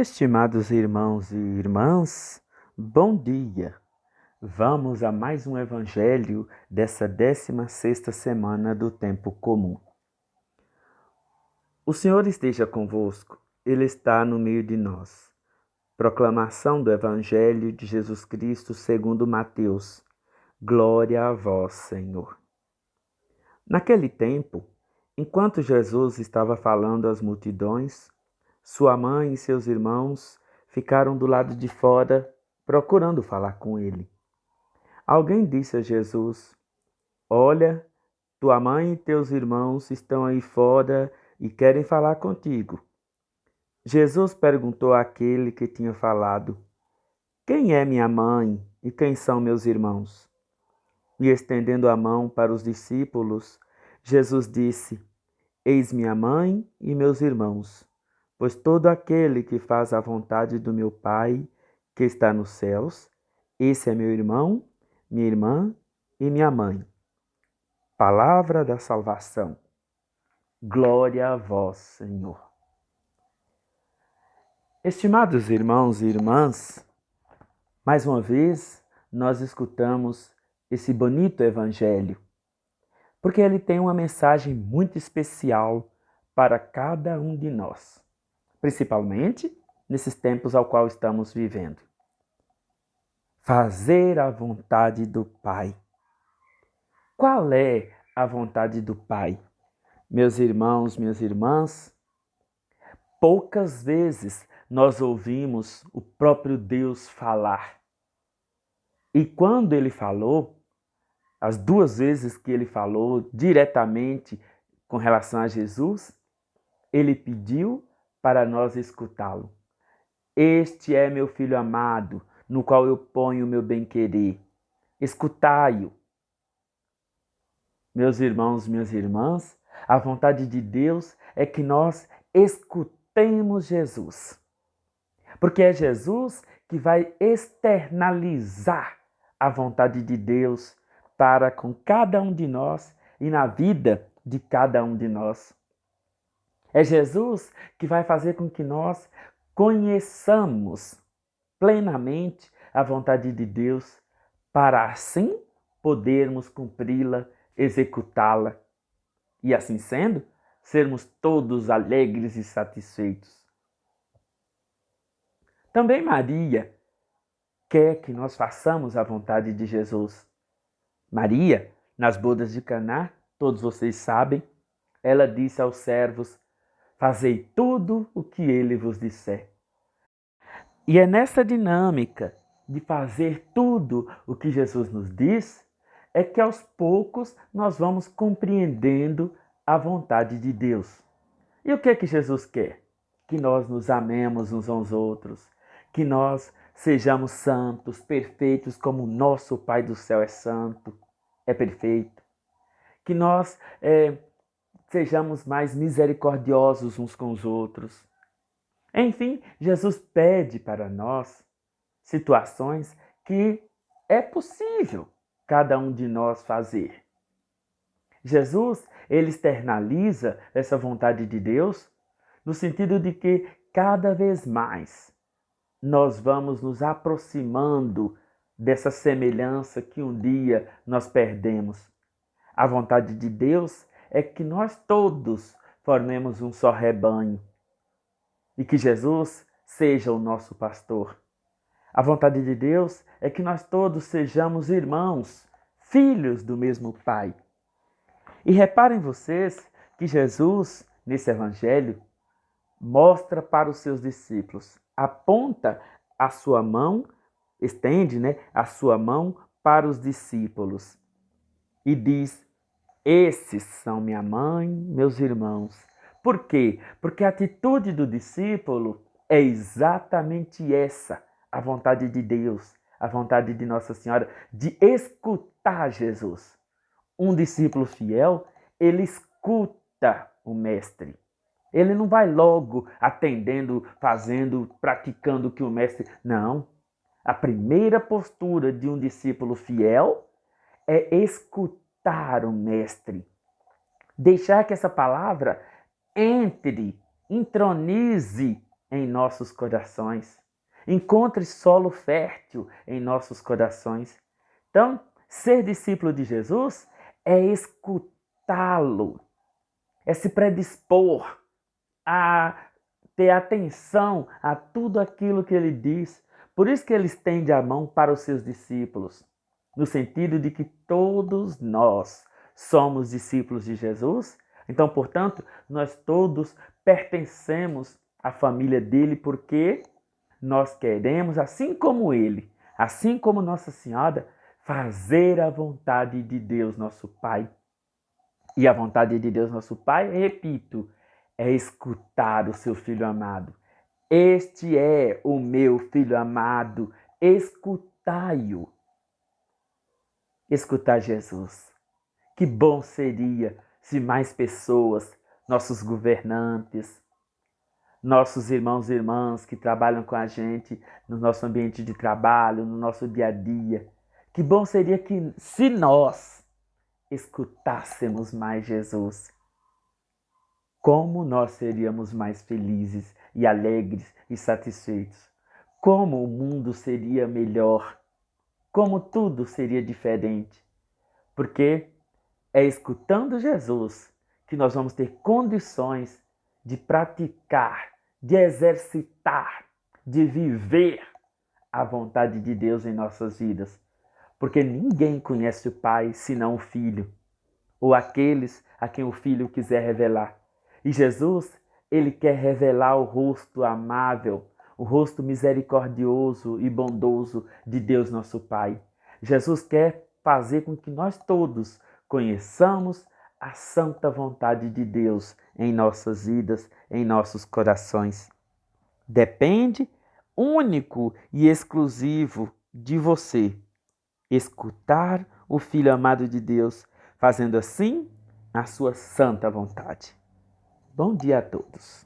Estimados irmãos e irmãs, bom dia! Vamos a mais um evangelho dessa 16ª semana do tempo comum. O Senhor esteja convosco, Ele está no meio de nós. Proclamação do Evangelho de Jesus Cristo segundo Mateus. Glória a vós, Senhor. Naquele tempo, enquanto Jesus estava falando às multidões, sua mãe e seus irmãos ficaram do lado de fora, procurando falar com ele. Alguém disse a Jesus: Olha, tua mãe e teus irmãos estão aí fora e querem falar contigo. Jesus perguntou àquele que tinha falado: Quem é minha mãe e quem são meus irmãos? E estendendo a mão para os discípulos, Jesus disse: Eis minha mãe e meus irmãos. Pois todo aquele que faz a vontade do meu Pai, que está nos céus, esse é meu irmão, minha irmã e minha mãe. Palavra da salvação. Glória a vós, Senhor. Estimados irmãos e irmãs, mais uma vez nós escutamos esse bonito evangelho, porque ele tem uma mensagem muito especial para cada um de nós, principalmente nesses tempos ao qual estamos vivendo. Fazer a vontade do Pai. Qual é a vontade do Pai? Meus irmãos, minhas irmãs, poucas vezes nós ouvimos o próprio Deus falar. E quando ele falou, as duas vezes que ele falou diretamente com relação a Jesus, ele pediu para nós escutá-lo. Este é meu filho amado, no qual eu ponho o meu bem-querer. Escutai-o. Meus irmãos, minhas irmãs, a vontade de Deus é que nós escutemos Jesus. Porque é Jesus que vai externalizar a vontade de Deus para com cada um de nós e na vida de cada um de nós. É Jesus que vai fazer com que nós conheçamos plenamente a vontade de Deus para assim podermos cumpri-la, executá-la e assim sendo, sermos todos alegres e satisfeitos. Também Maria quer que nós façamos a vontade de Jesus. Maria, nas bodas de Caná, todos vocês sabem, ela disse aos servos: Fazei tudo o que ele vos disser. E é nessa dinâmica de fazer tudo o que Jesus nos diz, é que aos poucos nós vamos compreendendo a vontade de Deus. E o que é que Jesus quer? Que nós nos amemos uns aos outros, que nós sejamos santos, perfeitos, como o nosso Pai do céu é santo, é perfeito. Que nós sejamos mais misericordiosos uns com os outros. Enfim, Jesus pede para nós situações que é possível cada um de nós fazer. Jesus, ele externaliza essa vontade de Deus no sentido de que cada vez mais nós vamos nos aproximando dessa semelhança que um dia nós perdemos. A vontade de Deus é que nós todos formemos um só rebanho e que Jesus seja o nosso pastor. A vontade de Deus é que nós todos sejamos irmãos, filhos do mesmo Pai. E reparem vocês que Jesus, nesse evangelho, mostra para os seus discípulos, aponta a sua mão, estende, a sua mão para os discípulos e diz: Esses são minha mãe, meus irmãos. Por quê? Porque a atitude do discípulo é exatamente essa, a vontade de Deus, a vontade de Nossa Senhora, de escutar Jesus. Um discípulo fiel, ele escuta o mestre. Ele não vai logo atendendo, fazendo, praticando o que o mestre... Não. A primeira postura de um discípulo fiel é escutar o mestre. Deixar que essa palavra entre, entronize em nossos corações. Encontre solo fértil em nossos corações. Então, ser discípulo de Jesus é escutá-lo, é se predispor a ter atenção a tudo aquilo que ele diz. Por isso que ele estende a mão para os seus discípulos, no sentido de que todos nós somos discípulos de Jesus. Então, portanto, nós todos pertencemos à família dele, porque nós queremos, assim como ele, assim como Nossa Senhora, fazer a vontade de Deus, nosso Pai. E a vontade de Deus, nosso Pai, repito, é escutar o seu Filho amado. Este é o meu Filho amado, escutai-o. Escutar Jesus. Que bom seria se mais pessoas, nossos governantes, nossos irmãos e irmãs que trabalham com a gente no nosso ambiente de trabalho, no nosso dia a dia, que bom seria que se nós escutássemos mais Jesus, como nós seríamos mais felizes e alegres e satisfeitos. Como o mundo seria melhor, como tudo seria diferente. Porque é escutando Jesus que nós vamos ter condições de praticar, de exercitar, de viver a vontade de Deus em nossas vidas. Porque ninguém conhece o Pai senão o Filho, ou aqueles a quem o Filho quiser revelar. E Jesus, ele quer revelar o rosto amável, o rosto misericordioso e bondoso de Deus nosso Pai. Jesus quer fazer com que nós todos conheçamos a santa vontade de Deus em nossas vidas, em nossos corações. Depende único e exclusivo de você escutar o Filho amado de Deus, fazendo assim a sua santa vontade. Bom dia a todos.